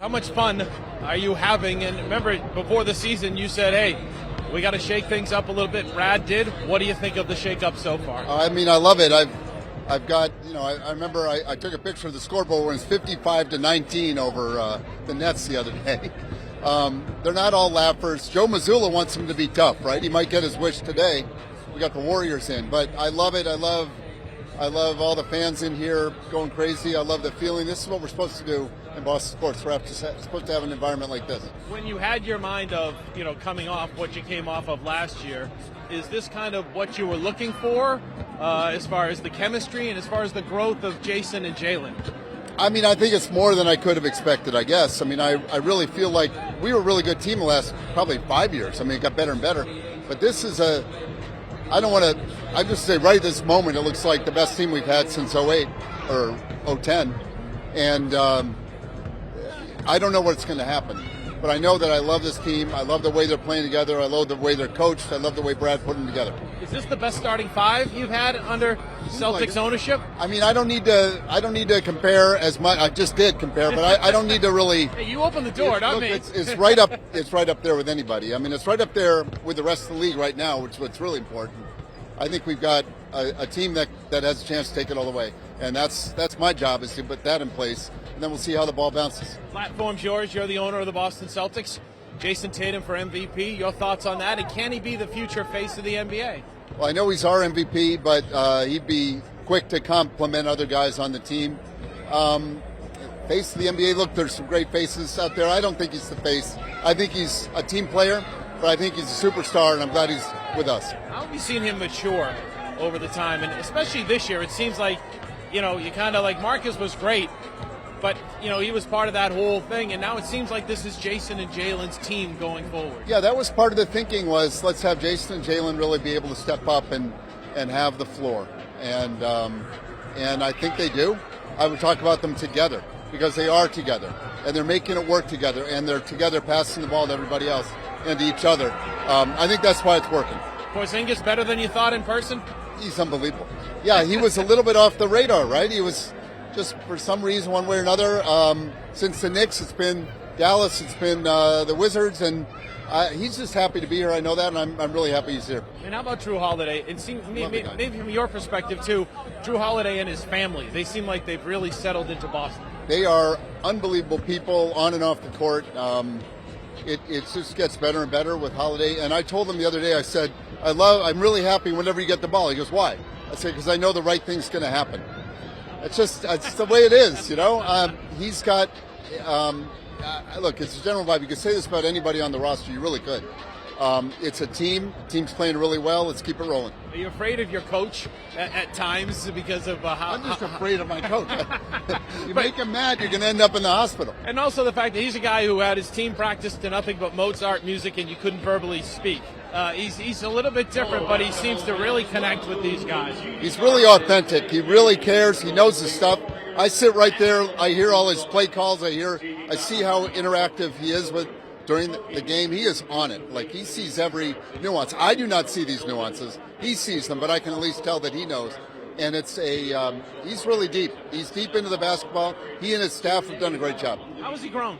How much fun are you having? And remember, before the season, you said, hey, we got to shake things up a little bit. Brad did. What do you think of the shake-up so far? I mean, I love it. I've got, I remember I took a picture of the scoreboard when it's 55-19 over the Nets the other day. They're not all laughers. Joe Mazzulla wants them to be tough, right? He might get his wish today. We got the Warriors in, but I love it. I love all the fans in here going crazy. I love the feeling. This is what we're supposed to do in Boston sports. We're supposed to have an environment like this. When you had your mind of, coming off what you came off of last year, is this kind of what you were looking for as far as the chemistry and as far as the growth of Jayson and Jaylen? I mean, I think it's more than I could have expected, I guess. I mean, I really feel like we were a really good team the last probably 5 years. I mean, it got better and better. But this is I just say right at this moment, it looks like the best team we've had since 08 or 010. And I don't know what's going to happen. But I know that I love this team. I love the way they're playing together. I love the way they're coached. I love the way Brad put them together. Is this the best starting five you've had under Celtics ownership? I mean, I don't need to compare as much. I just did compare, but I don't need to really. Hey, you opened the door, not me. It's right up. It's right up there with anybody. I mean, it's right up there with the rest of the league right now, which is what's really important. I think we've got a team that has a chance to take it all the way, and that's my job is to put that in place, and then we'll see how the ball bounces. Platform's yours. You're the owner of the Boston Celtics. Jayson Tatum for MVP. Your thoughts on that, and can he be the future face of the NBA? Well, I know he's our MVP, but he'd be quick to compliment other guys on the team. Face of the NBA, look, there's some great faces out there. I don't think he's the face. I think he's a team player, but I think he's a superstar, and I'm glad he's with us. How have you seen him mature over the time? And especially this year, it seems like, you kind of like Marcus was great, but, he was part of that whole thing, and now it seems like this is Jayson and Jaylen's team going forward. Yeah, that was part of the thinking was let's have Jayson and Jaylen really be able to step up and have the floor. And I think they do. I would talk about them together because they are together, and they're making it work together, and they're together passing the ball to everybody else and to each other. I think that's why it's working. Porzingis better than you thought in person? He's unbelievable. Yeah, he was a little bit off the radar, right? He was just for some reason, one way or another. Since the Knicks, it's been Dallas, it's been the Wizards, and he's just happy to be here. I know that, and I'm really happy he's here. And how about Drew Holiday? It seems maybe from your perspective too, Drew Holiday and his family. They seem like they've really settled into Boston. They are unbelievable people on and off the court. It just gets better and better with Holiday. And I told him the other day, I said, I'm really happy whenever you get the ball. He goes, why? I said, because I know the right thing's going to happen. It's the way it is, He's got, look, it's a general vibe. You could say this about anybody on the roster. You really could. It's a team. Team's playing really well. Let's keep it rolling. Are you afraid of your coach at times because of how? I'm just afraid of my coach. Make him mad, you're going to end up in the hospital. And also the fact that he's a guy who had his team practice to nothing but Mozart music and you couldn't verbally speak. He's a little bit different, but he seems to really connect with these guys. He's really authentic. He really cares. He knows his stuff. I sit right there. I hear all his play calls. I see how interactive he is during the game. He is on it. Like, he sees every nuance. I do not see these nuances. He sees them, but I can at least tell that he knows. And it's he's really deep. He's deep into the basketball. He and his staff have done a great job. How has he grown?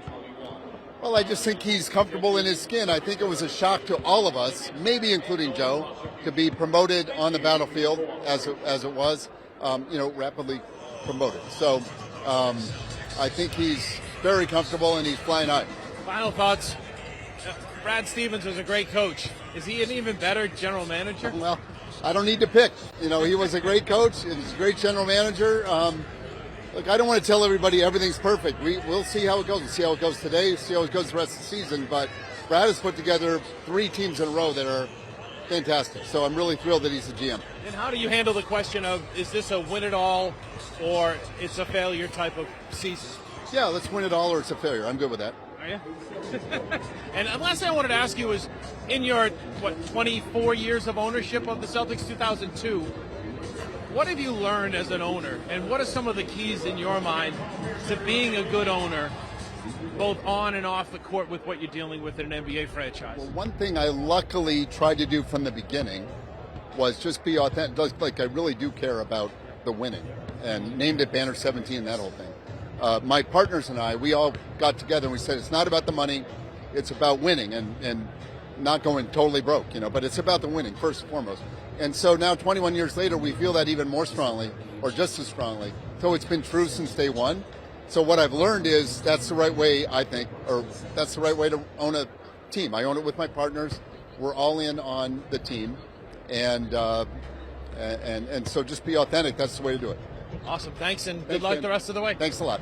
Well, I just think he's comfortable in his skin. I think it was a shock to all of us, maybe including Joe, to be promoted on the battlefield as it was, rapidly promoted. So I think he's very comfortable and he's flying high. Final thoughts. Brad Stevens was a great coach. Is he an even better general manager? Well, I don't need to pick. He was a great coach. He was a great general manager. Look, I don't want to tell everybody everything's perfect. We'll see how it goes. We'll see how it goes today, see how it goes the rest of the season. But Brad has put together 3 teams in a row that are fantastic. So I'm really thrilled that he's the GM. And how do you handle the question of, is this a win-it-all or it's a failure type of season? Yeah, let's win it all or it's a failure. I'm good with that. Are you? And the last thing I wanted to ask you was, in your, 24 years of ownership of the Celtics, 2002, what have you learned as an owner, and what are some of the keys in your mind to being a good owner, both on and off the court with what you're dealing with in an NBA franchise? Well, one thing I luckily tried to do from the beginning was just be authentic. Like, I really do care about the winning, and named it Banner 17, that whole thing. my partners and I, we all got together and we said it's not about the money, it's about winning and not going totally broke, but it's about the winning first and foremost. And so now 21 years later, we feel that even more strongly, or just as strongly. So it's been true since day one. So what I've learned is that's the right way, I think, or that's the right way to own a team. I own it with my partners. We're all in on the team, and so just be authentic. That's the way to do it. Awesome. Thanks, and good Thanks, luck Dan. the rest of the way. Thanks a lot.